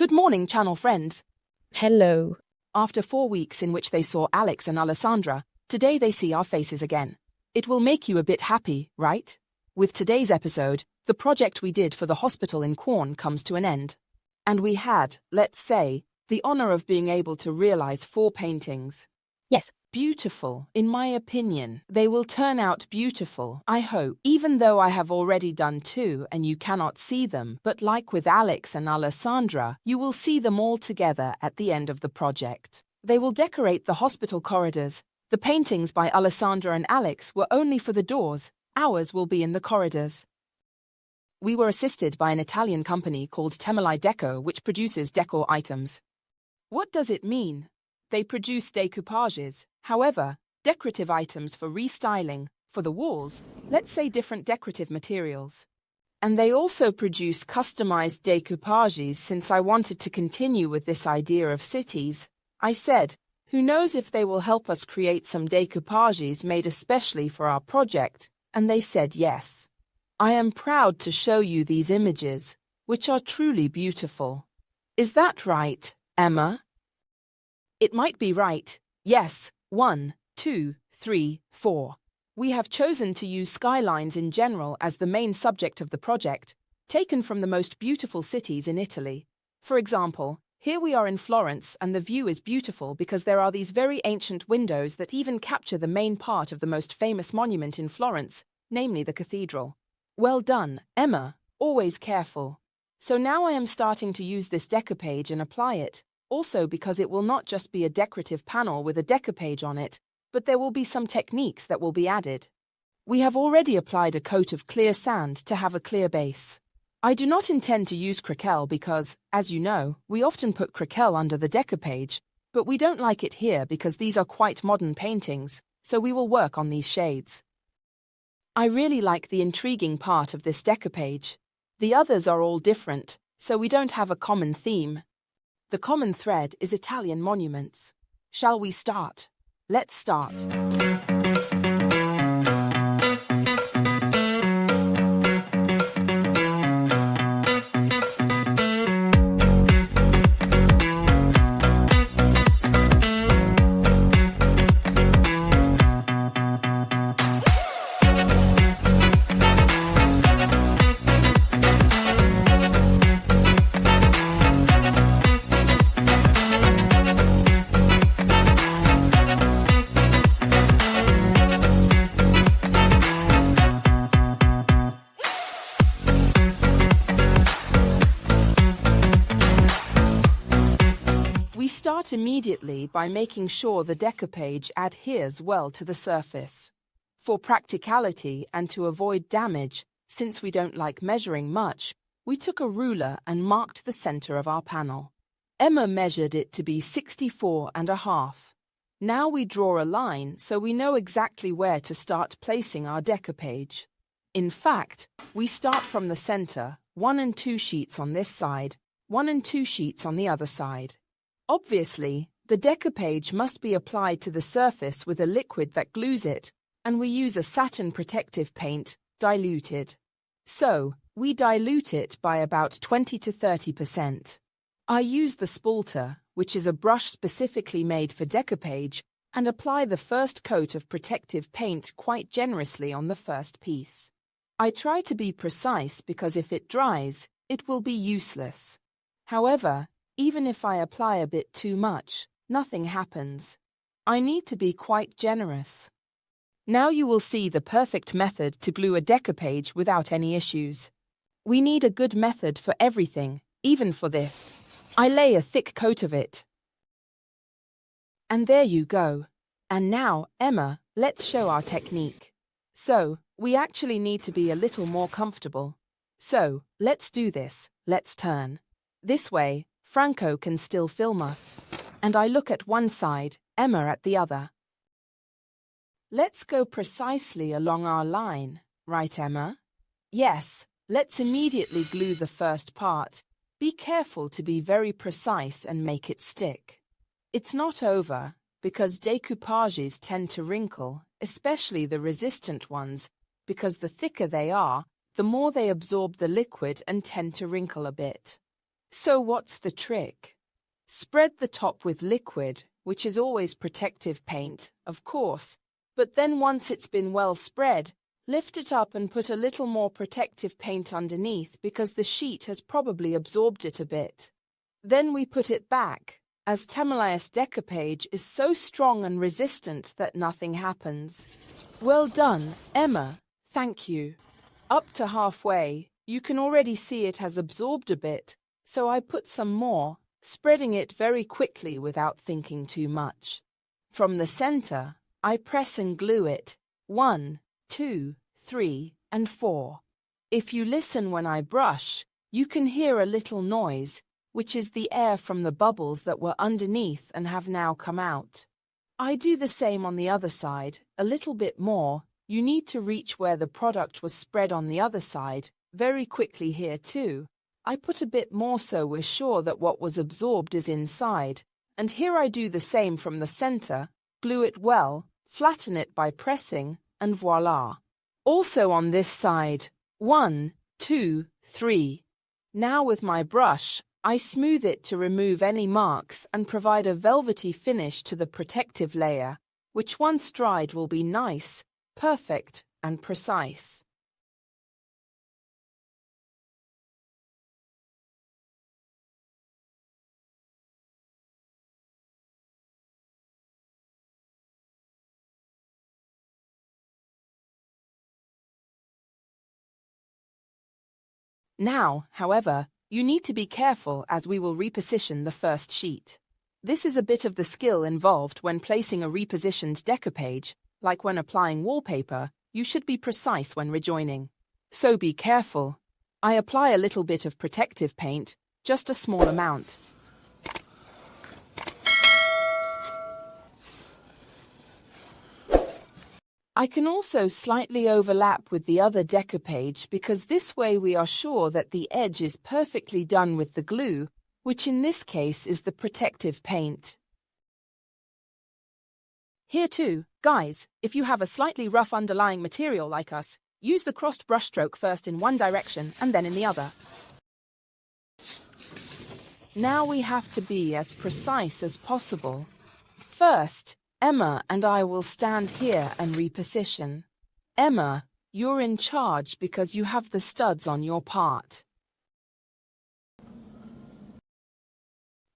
Good morning, channel friends. Hello. After 4 weeks in which they saw Alex and Alessandra, today they see our faces again. It will make you a bit happy, right? With today's episode, the project we did for the hospital in Cuorgné comes to an end. And we had, let's say, the honor of being able to realize 4 paintings. Yes. Beautiful, in my opinion. They will turn out beautiful, I hope, even though I have already done 2 and you cannot see them, but like with Alex and Alessandra, you will see them all together at the end of the project. They will decorate the hospital corridors. The paintings by Alessandra and Alex were only for the doors. Ours will be in the corridors. We were assisted by an Italian company called Temalì Decò, which produces decor items. What does it mean? They produce découpages, however, decorative items for restyling, for the walls, let's say different decorative materials. And they also produce customized découpages. Since I wanted to continue with this idea of cities, I said, who knows if they will help us create some découpages made especially for our project, and they said yes. I am proud to show you these images, which are truly beautiful. Is that right, Emma? It might be right. Yes, 1, 2, 3, 4. We have chosen to use skylines in general as the main subject of the project, taken from the most beautiful cities in Italy. For example, here we are in Florence and the view is beautiful because there are these very ancient windows that even capture the main part of the most famous monument in Florence, namely the cathedral. Well done, Emma, always careful. So now I am starting to use this decoupage and apply it. Also because it will not just be a decorative panel with a decoupage on it, but there will be some techniques that will be added. We have already applied a coat of clear sand to have a clear base. I do not intend to use craquel because, as you know, we often put craquel under the decoupage, but we don't like it here because these are quite modern paintings, so we will work on these shades. I really like the intriguing part of this decoupage. The others are all different, so we don't have a common theme. The common thread is Italian monuments. Shall we start? Let's start. We start immediately by making sure the decoupage adheres well to the surface. For practicality and to avoid damage, since we don't like measuring much, we took a ruler and marked the center of our panel. Emma measured it to be 64.5. Now we draw a line so we know exactly where to start placing our decoupage. In fact, we start from the center, 1 and 2 sheets on this side, 1 and 2 sheets on the other side. Obviously, the decoupage must be applied to the surface with a liquid that glues it, and we use a satin protective paint, diluted. So, we dilute it by about 20 to 30%. I use the spalter, which is a brush specifically made for decoupage, and apply the first coat of protective paint quite generously on the first piece. I try to be precise because if it dries, it will be useless. However, even if I apply a bit too much, nothing happens. I need to be quite generous. Now you will see the perfect method to glue a decoupage without any issues. We need a good method for everything, even for this. I lay a thick coat of it. And there you go. And now, Emma, let's show our technique. So, we actually need to be a little more comfortable. So, let's do this. Let's turn. This way, Franco can still film us. And I look at one side, Emma at the other. Let's go precisely along our line, right, Emma? Yes, let's immediately glue the first part. Be careful to be very precise and make it stick. It's not over, because découpages tend to wrinkle, especially the resistant ones, because the thicker they are, the more they absorb the liquid and tend to wrinkle a bit. So what's the trick? Spread the top with liquid, which is always protective paint, of course, but then once it's been well spread, lift it up and put a little more protective paint underneath because the sheet has probably absorbed it a bit. Then we put it back, as Temalì Decupage is so strong and resistant that nothing happens. Well done, Emma. Thank you. Up to halfway, you can already see it has absorbed a bit, so I put some more, spreading it very quickly without thinking too much. From the center, I press and glue it, 1, 2, 3, and 4. If you listen when I brush, you can hear a little noise, which is the air from the bubbles that were underneath and have now come out. I do the same on the other side, a little bit more. You need to reach where the product was spread on the other side, very quickly here too. I put a bit more so we're sure that what was absorbed is inside, and here I do the same from the center, glue it well, flatten it by pressing, and voila. Also on this side, 1, 2, 3. Now with my brush, I smooth it to remove any marks and provide a velvety finish to the protective layer, which once dried will be nice, perfect, and precise. Now, however, you need to be careful as we will reposition the first sheet. This is a bit of the skill involved when placing a repositioned decoupage, like when applying wallpaper. You should be precise when rejoining. So be careful. I apply a little bit of protective paint, just a small amount. I can also slightly overlap with the other decoupage because this way we are sure that the edge is perfectly done with the glue, which in this case is the protective paint. Here too, guys, if you have a slightly rough underlying material like us, use the crossed brushstroke first in one direction and then in the other. Now we have to be as precise as possible. First, Emma and I will stand here and reposition. Emma, you're in charge because you have the studs on your part.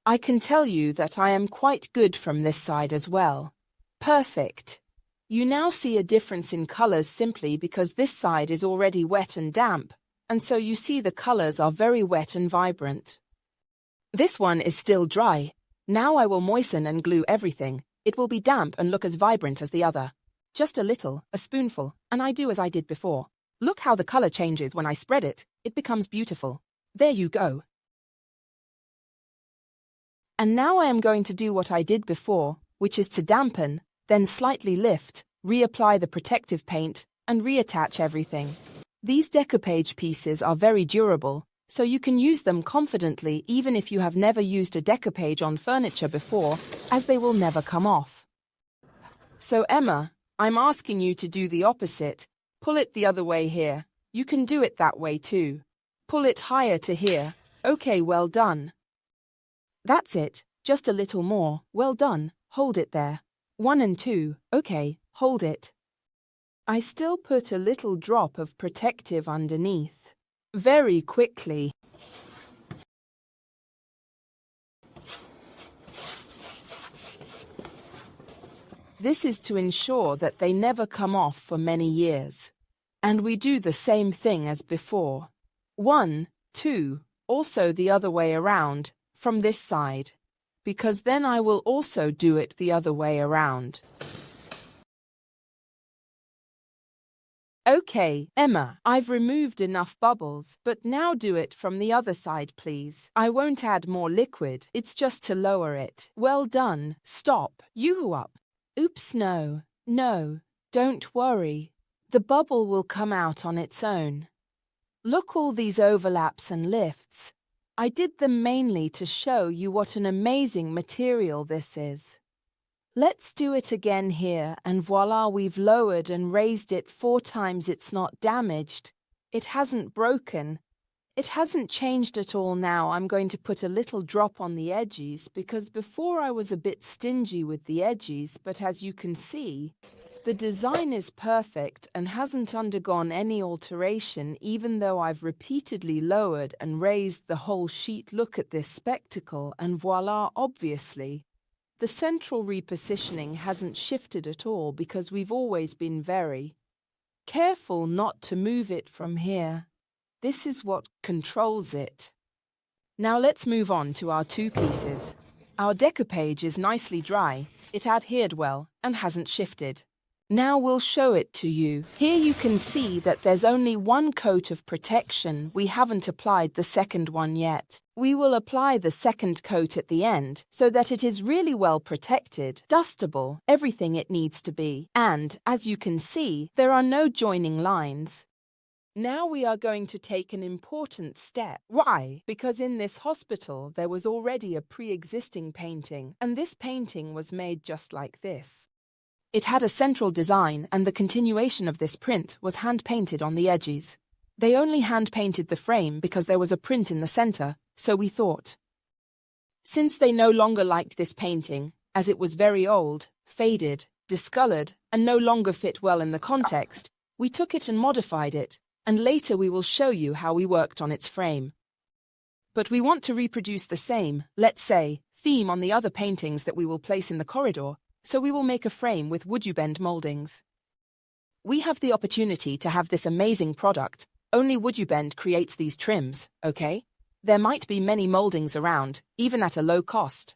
I can tell you that I am quite good from this side as well. Perfect. You now see a difference in colors simply because this side is already wet and damp, and so you see the colors are very wet and vibrant. This one is still dry. Now I will moisten and glue everything. It will be damp and look as vibrant as the other. Just a little, a spoonful, and I do as I did before. Look how the color changes when I spread it. It becomes beautiful. There you go. And now I am going to do what I did before, which is to dampen, then slightly lift, reapply the protective paint, and reattach everything. These decoupage pieces are very durable, so you can use them confidently even if you have never used a decoupage on furniture before, as they will never come off. So Emma, I'm asking you to do the opposite. Pull it the other way here. You can do it that way too. Pull it higher to here. Okay, well done. That's it, just a little more. Well done. Hold it there. 1 and 2. Okay, hold it. I still put a little drop of protective underneath. Very quickly. This is to ensure that they never come off for many years. And we do the same thing as before. 1, 2, also the other way around, from this side, because then I will also do it the other way around. Okay, Emma, I've removed enough bubbles, but now do it from the other side, please. I won't add more liquid, it's just to lower it. Well done. Stop. You up. Oops, no, don't worry. The bubble will come out on its own. Look all these overlaps and lifts. I did them mainly to show you what an amazing material this is. Let's do it again here, and voila, we've lowered and raised it 4 times. It's not damaged. It hasn't broken. It hasn't changed at all now. I'm going to put a little drop on the edges because before I was a bit stingy with the edges, but as you can see, the design is perfect and hasn't undergone any alteration even though I've repeatedly lowered and raised the whole sheet. Look at this spectacle and voila, obviously. The central repositioning hasn't shifted at all because we've always been very careful not to move it from here. This is what controls it. Now let's move on to our two pieces. Our decoupage is nicely dry, it adhered well and hasn't shifted. Now we'll show it to you. Here you can see that there's only one coat of protection. We haven't applied the second one yet. We will apply the second coat at the end so that it is really well protected, dustable, everything it needs to be. And, as you can see, there are no joining lines. Now we are going to take an important step. Why? Because in this hospital there was already a pre-existing painting, and this painting was made just like this. It had a central design, and the continuation of this print was hand-painted on the edges. They only hand-painted the frame because there was a print in the center, so we thought. Since they no longer liked this painting, as it was very old, faded, discolored, and no longer fit well in the context, we took it and modified it, and later we will show you how we worked on its frame. But we want to reproduce the same, let's say, theme on the other paintings that we will place in the corridor, so we will make a frame with Woodubend mouldings. We have the opportunity to have this amazing product. Only Woodubend creates these trims, okay? There might be many mouldings around, even at a low cost.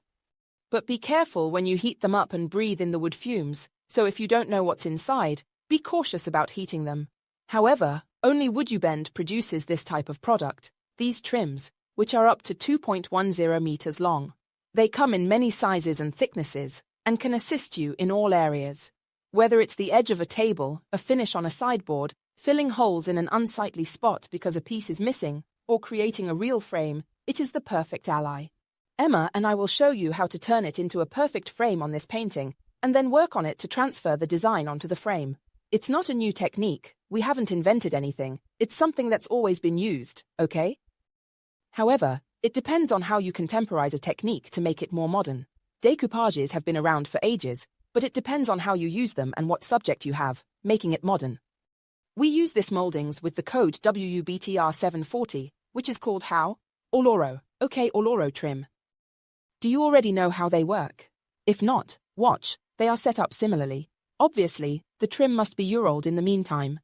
But be careful when you heat them up and breathe in the wood fumes, so if you don't know what's inside, be cautious about heating them. However, only Woodubend produces this type of product, these trims, which are up to 2.10 meters long. They come in many sizes and thicknesses, and can assist you in all areas. Whether it's the edge of a table, a finish on a sideboard, filling holes in an unsightly spot because a piece is missing, or creating a real frame, it is the perfect ally. Emma and I will show you how to turn it into a perfect frame on this painting, and then work on it to transfer the design onto the frame. It's not a new technique, we haven't invented anything, it's something that's always been used, okay? However, it depends on how you contemporize a technique to make it more modern. Decoupages have been around for ages, but it depends on how you use them and what subject you have, making it modern. We use this mouldings with the code WUBTR 740, which is called how? Alloro. Okay, Alloro trim. Do you already know how they work? If not, watch, they are set up similarly. Obviously, the trim must be year-old in the meantime.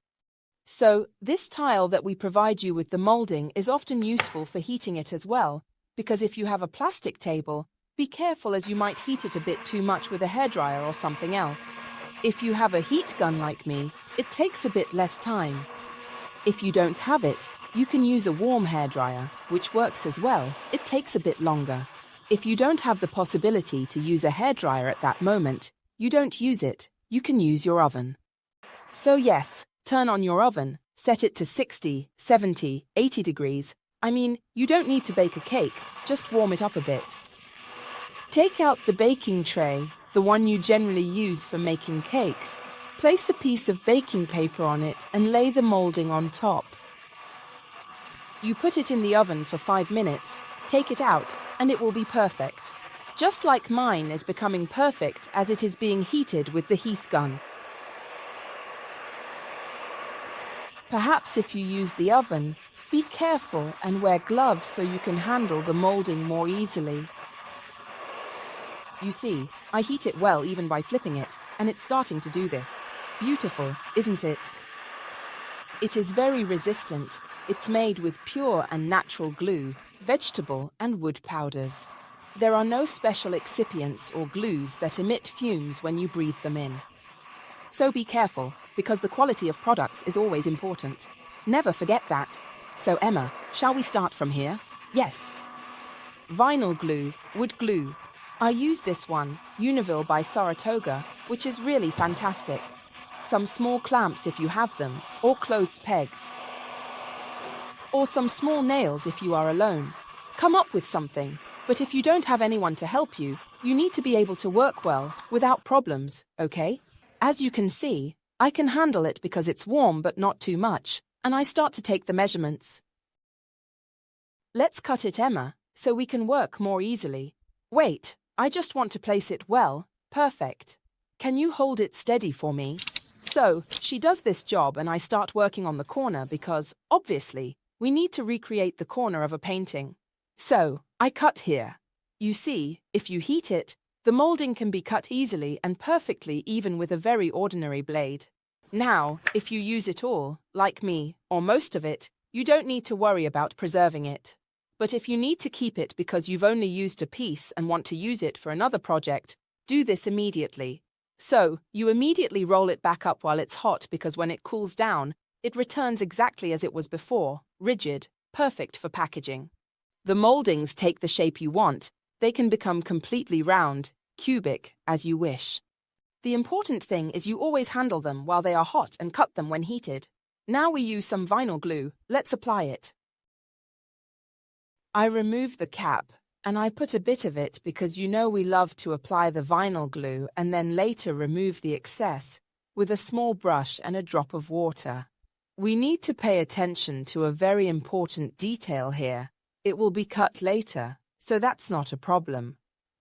So, this tile that we provide you with the moulding is often useful for heating it as well, because if you have a plastic table, be careful as you might heat it a bit too much with a hairdryer or something else. If you have a heat gun like me, it takes a bit less time. If you don't have it, you can use a warm hairdryer, which works as well. It takes a bit longer. If you don't have the possibility to use a hairdryer at that moment, you don't use it, you can use your oven. So yes, turn on your oven, set it to 60, 70, 80 degrees. I mean, you don't need to bake a cake, just warm it up a bit. Take out the baking tray, the one you generally use for making cakes. Place a piece of baking paper on it and lay the moulding on top. You put it in the oven for 5 minutes, take it out, and it will be perfect. Just like mine is becoming perfect as it is being heated with the heat gun. Perhaps if you use the oven, be careful and wear gloves so you can handle the moulding more easily. You see, I heat it well even by flipping it, and it's starting to do this. Beautiful, isn't it? It is very resistant. It's made with pure and natural glue, vegetable and wood powders. There are no special excipients or glues that emit fumes when you breathe them in. So be careful, because the quality of products is always important. Never forget that. So Emma, shall we start from here? Yes. Vinyl glue, wood glue. I use this one, Univille by Saratoga, which is really fantastic. Some small clamps if you have them, or clothes pegs. Or some small nails if you are alone. Come up with something, but if you don't have anyone to help you, you need to be able to work well, without problems, okay? As you can see, I can handle it because it's warm but not too much, and I start to take the measurements. Let's cut it, Emma, so we can work more easily. Wait, I just want to place it well. Perfect. Can you hold it steady for me? So, she does this job and I start working on the corner because, obviously, we need to recreate the corner of a painting. So, I cut here. You see, if you heat it, the molding can be cut easily and perfectly even with a very ordinary blade. Now, if you use it all, like me, or most of it, you don't need to worry about preserving it. But if you need to keep it because you've only used a piece and want to use it for another project, do this immediately. So, you immediately roll it back up while it's hot because when it cools down, it returns exactly as it was before, rigid, perfect for packaging. The moldings take the shape you want. They can become completely round, cubic, as you wish. The important thing is you always handle them while they are hot and cut them when heated. Now we use some vinyl glue. Let's apply it. I remove the cap, and I put a bit of it because you know we love to apply the vinyl glue and then later remove the excess with a small brush and a drop of water. We need to pay attention to a very important detail here. It will be cut later, so that's not a problem.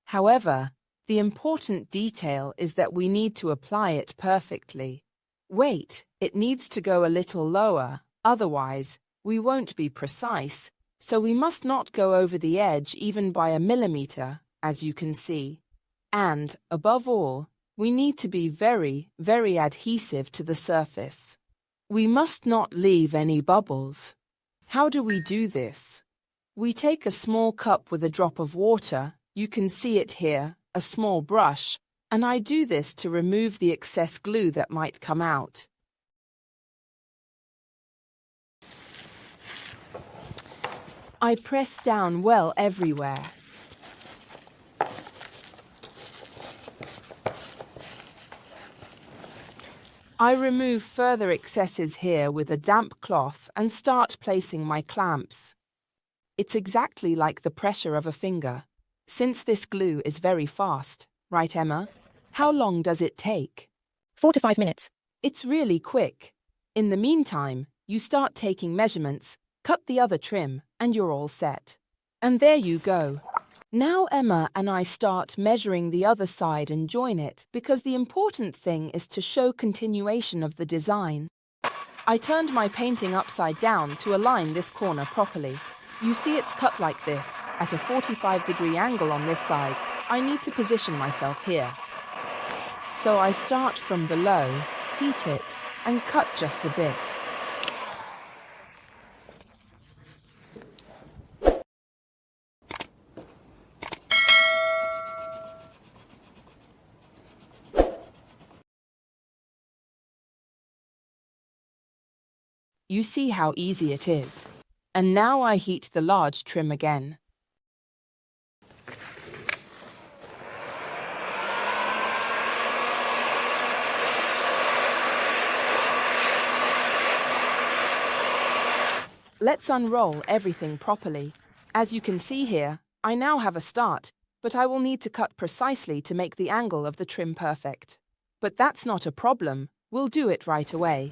However, the important detail is that we need to apply it perfectly. Wait, it needs to go a little lower, otherwise we won't be precise, so we must not go over the edge even by a millimeter, as you can see. And, above all, we need to be very, very adhesive to the surface. We must not leave any bubbles. How do we do this? We take a small cup with a drop of water, you can see it here, a small brush, and I do this to remove the excess glue that might come out. I press down well everywhere. I remove further excesses here with a damp cloth and start placing my clamps. It's exactly like the pressure of a finger. Since this glue is very fast, right, Emma? How long does it take? 4 to 5 minutes. It's really quick. In the meantime, you start taking measurements, cut the other trim, and you're all set. And there you go. Now Emma and I start measuring the other side and join it because the important thing is to show continuation of the design. I turned my painting upside down to align this corner properly. You see it's cut like this, at a 45-degree angle on this side. I need to position myself here. So I start from below, heat it, and cut just a bit. You see how easy it is. And now I heat the large trim again. Let's unroll everything properly. As you can see here, I now have a start, but I will need to cut precisely to make the angle of the trim perfect. But that's not a problem, we'll do it right away.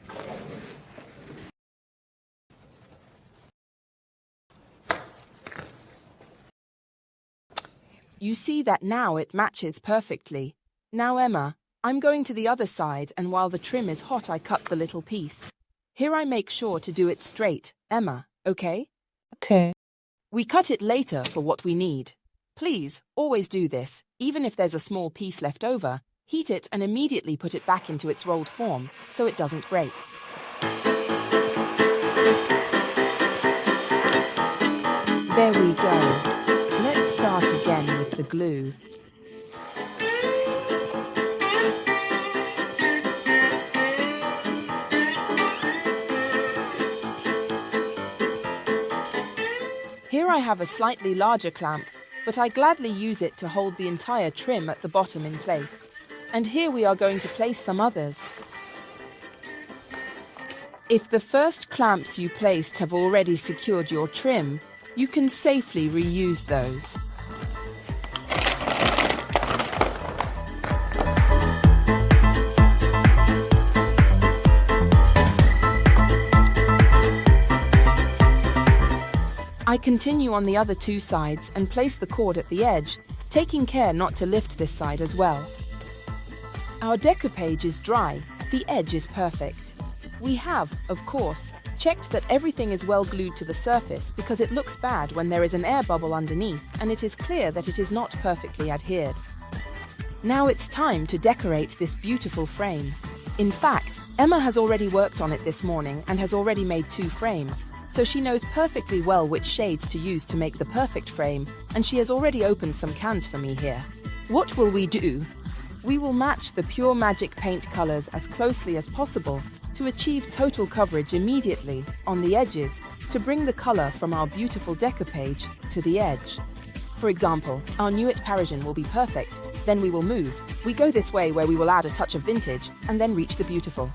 You see that now it matches perfectly. Now Emma, I'm going to the other side and while the trim is hot I cut the little piece. Here I make sure to do it straight, Emma, okay? Okay. We cut it later for what we need. Please, always do this. Even if there's a small piece left over, heat it and immediately put it back into its rolled form so it doesn't break. There we go. Let's start again with the glue. Here I have a slightly larger clamp, but I gladly use it to hold the entire trim at the bottom in place. And here we are going to place some others. If the first clamps you placed have already secured your trim, you can safely reuse those. I continue on the other two sides and place the cord at the edge, taking care not to lift this side as well. Our decoupage is dry, the edge is perfect. We have, of course, checked that everything is well glued to the surface because it looks bad when there is an air bubble underneath and it is clear that it is not perfectly adhered. Now it's time to decorate this beautiful frame. In fact, Emma has already worked on it this morning and has already made 2 frames, so she knows perfectly well which shades to use to make the perfect frame, and she has already opened some cans for me here. What will we do? We will match the pure magic paint colors as closely as possible to achieve total coverage immediately on the edges to bring the color from our beautiful decoupage to the edge. For example, our Nuit Parisienne will be perfect, then we will move. We go this way where we will add a touch of vintage and then reach the beautiful.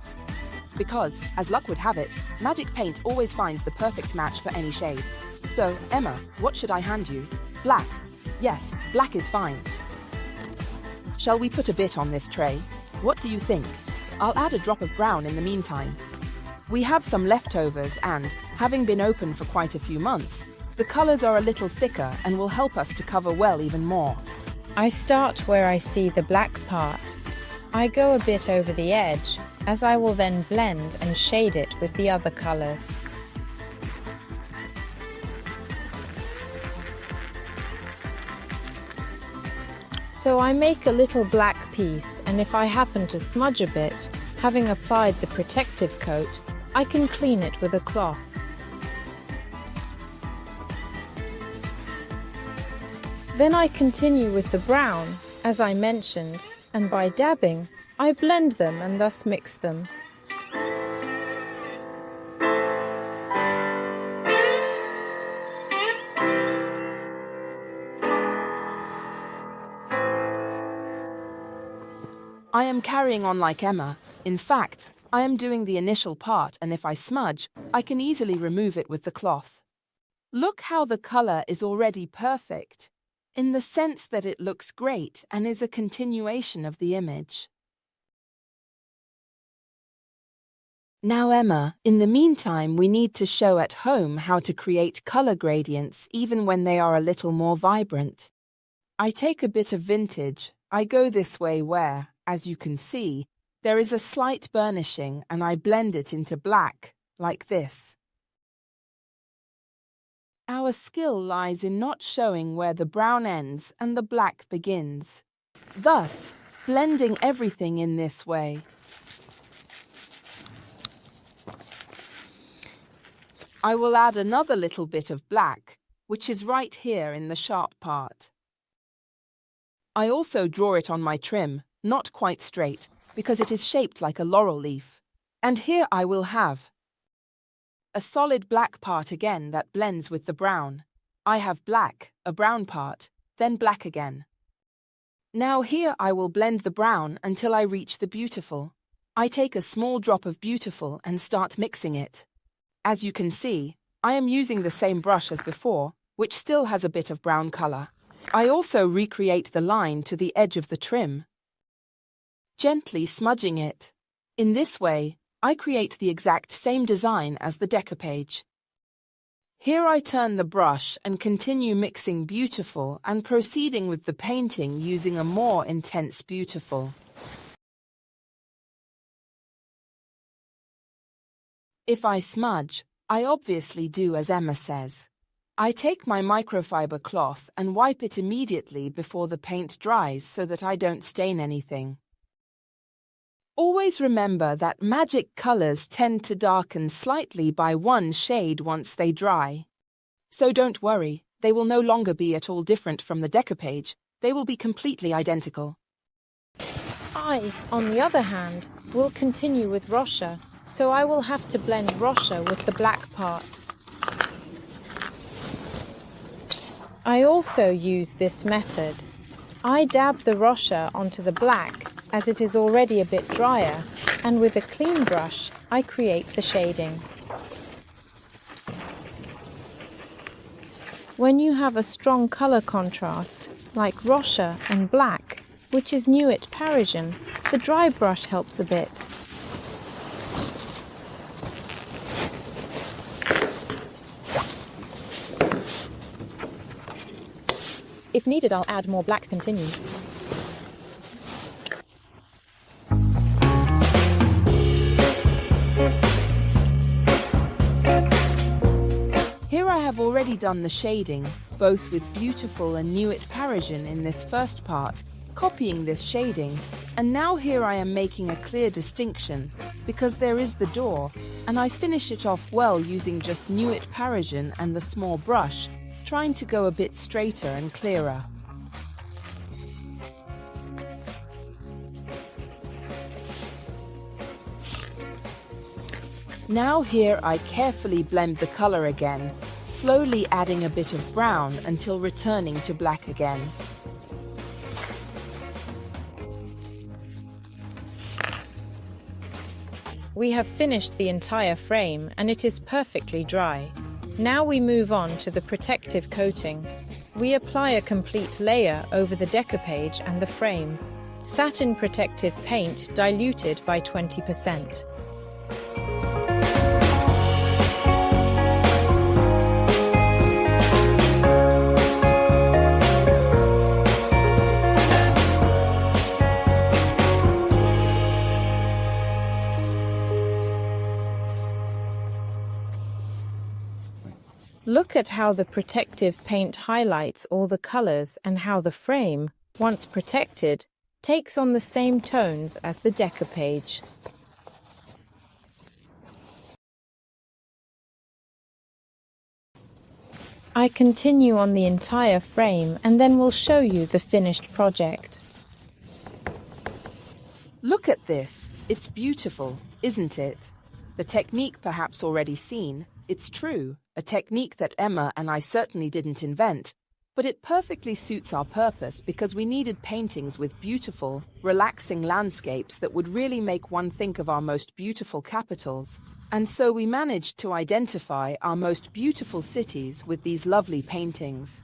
Because, as luck would have it, magic paint always finds the perfect match for any shade. So, Emma, what should I hand you? Black. Yes, black is fine. Shall we put a bit on this tray? What do you think? I'll add a drop of brown in the meantime. We have some leftovers and, having been open for quite a few months, the colors are a little thicker and will help us to cover well even more. I start where I see the black part. I go a bit over the edge, as I will then blend and shade it with the other colors. So I make a little black piece, and if I happen to smudge a bit, having applied the protective coat, I can clean it with a cloth. Then I continue with the brown, as I mentioned, and by dabbing, I blend them and thus mix them. I am carrying on like Emma. In fact, I am doing the initial part, and if I smudge, I can easily remove it with the cloth. Look how the color is already perfect, in the sense that it looks great and is a continuation of the image. Now, Emma, in the meantime, we need to show at home how to create color gradients even when they are a little more vibrant. I take a bit of vintage. I go this way where, as you can see, there is a slight burnishing and I blend it into black, like this. Our skill lies in not showing where the brown ends and the black begins, thus blending everything in this way. I will add another little bit of black, which is right here in the sharp part. I also draw it on my trim, not quite straight, because it is shaped like a laurel leaf. And here I will have a solid black part again that blends with the brown. I have black, a brown part, then black again. Now here I will blend the brown until I reach the beautiful. I take a small drop of beautiful and start mixing it. As you can see, I am using the same brush as before, which still has a bit of brown color. I also recreate the line to the edge of the trim, gently smudging it. In this way, I create the exact same design as the decoupage. Here I turn the brush and continue mixing beautiful and proceeding with the painting using a more intense beautiful. If I smudge, I obviously do as Emma says. I take my microfiber cloth and wipe it immediately before the paint dries so that I don't stain anything. Always remember that magic colors tend to darken slightly by one shade once they dry. So don't worry, they will no longer be at all different from the decoupage. They will be completely identical. I, on the other hand, will continue with Rocher, so I will have to blend Rocher with the black part. I also use this method. I dab the Rocher onto the black as it is already a bit drier, and with a clean brush I create the shading. When you have a strong colour contrast, like Rocher and black, which is Nuit Parisienne, the dry brush helps a bit. If needed, I'll add more black. Continue. Here I have already done the shading, both with Beautiful and Nuit Parisienne in this first part, copying this shading, and now here I am making a clear distinction, because there is the door, and I finish it off well using just Nuit Parisienne and the small brush, trying to go a bit straighter and clearer. Now here I carefully blend the color again, slowly adding a bit of brown until returning to black again. We have finished the entire frame and it is perfectly dry. Now we move on to the protective coating. We apply a complete layer over the decoupage and the frame. Satin protective paint diluted by 20%. Look at how the protective paint highlights all the colors and how the frame, once protected, takes on the same tones as the decoupage. I continue on the entire frame and then we'll show you the finished project. Look at this, it's beautiful, isn't it? The technique perhaps already seen, it's true, a technique that Emma and I certainly didn't invent, but it perfectly suits our purpose because we needed paintings with beautiful, relaxing landscapes that would really make one think of our most beautiful capitals. And so we managed to identify our most beautiful cities with these lovely paintings.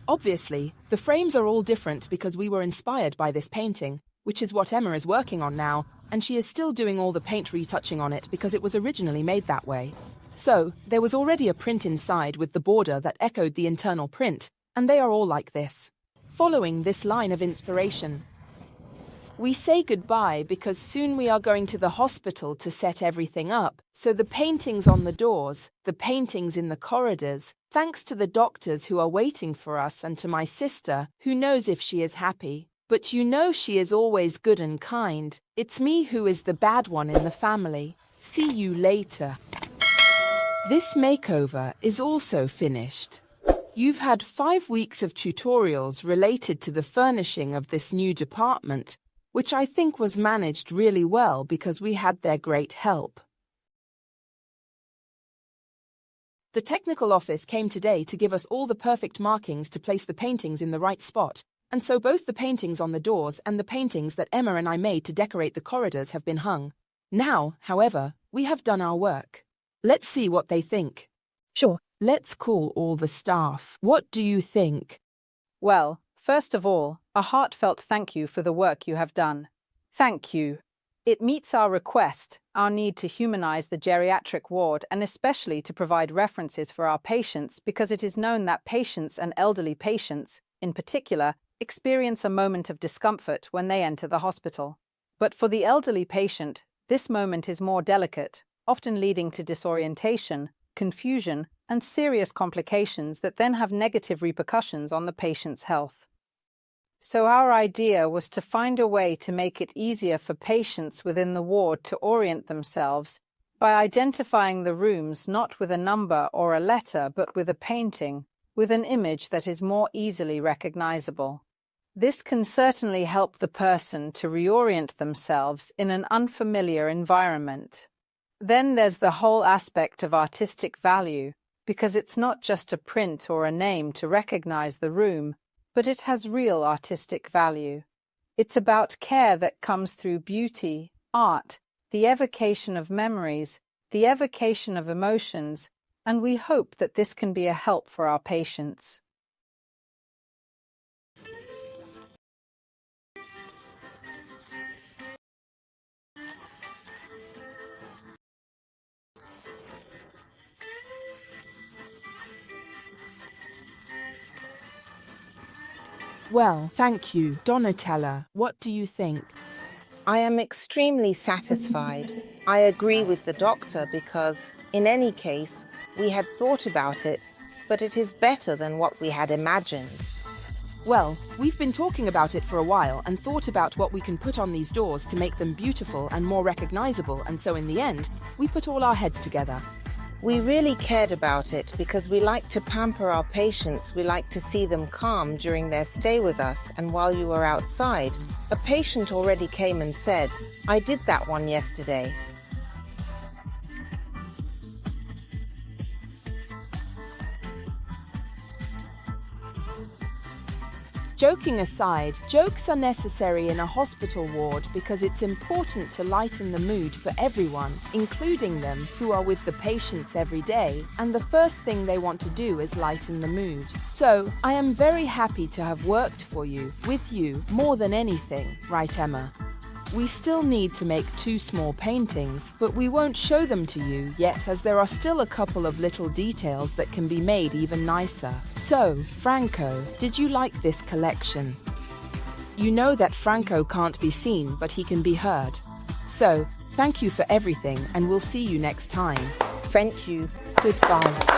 Obviously, the frames are all different because we were inspired by this painting, which is what Emma is working on now, and she is still doing all the paint retouching on it because it was originally made that way. So, there was already a print inside with the border that echoed the internal print, and they are all like this. Following this line of inspiration, we say goodbye because soon we are going to the hospital to set everything up, so the paintings on the doors, the paintings in the corridors, thanks to the doctors who are waiting for us and to my sister, who knows if she is happy. But you know she is always good and kind. It's me who is the bad one in the family. See you later. This makeover is also finished. You've had 5 weeks of tutorials related to the furnishing of this new department, which I think was managed really well because we had their great help. The technical office came today to give us all the perfect markings to place the paintings in the right spot, and so both the paintings on the doors and the paintings that Emma and I made to decorate the corridors have been hung. Now, however, we have done our work. Let's see what they think. Sure. Let's call all the staff. What do you think? Well, first of all, a heartfelt thank you for the work you have done. Thank you. It meets our request, our need to humanize the geriatric ward and especially to provide references for our patients because it is known that patients and elderly patients, in particular, experience a moment of discomfort when they enter the hospital. But for the elderly patient, this moment is more delicate, often leading to disorientation, confusion, and serious complications that then have negative repercussions on the patient's health. So our idea was to find a way to make it easier for patients within the ward to orient themselves by identifying the rooms not with a number or a letter but with a painting, with an image that is more easily recognizable. This can certainly help the person to reorient themselves in an unfamiliar environment. Then there's the whole aspect of artistic value, because it's not just a print or a name to recognize the room, but it has real artistic value. It's about care that comes through beauty, art, the evocation of memories, the evocation of emotions, and we hope that this can be a help for our patients. Well, thank you, Donatella. What do you think? I am extremely satisfied. I agree with the doctor because, in any case, we had thought about it, but it is better than what we had imagined. Well, we've been talking about it for a while and thought about what we can put on these doors to make them beautiful and more recognizable, and so in the end, we put all our heads together. We really cared about it because we like to pamper our patients. We like to see them calm during their stay with us, and while you were outside, a patient already came and said, "I did that one yesterday." Joking aside, jokes are necessary in a hospital ward because it's important to lighten the mood for everyone, including them who are with the patients every day, and the first thing they want to do is lighten the mood. So, I am very happy to have worked for you, with you, more than anything, right, Emma? We still need to make 2 small paintings, but we won't show them to you yet as there are still a couple of little details that can be made even nicer. So, Franco, did you like this collection? You know that Franco can't be seen, but he can be heard. So, thank you for everything and we'll see you next time. Thank you. Goodbye.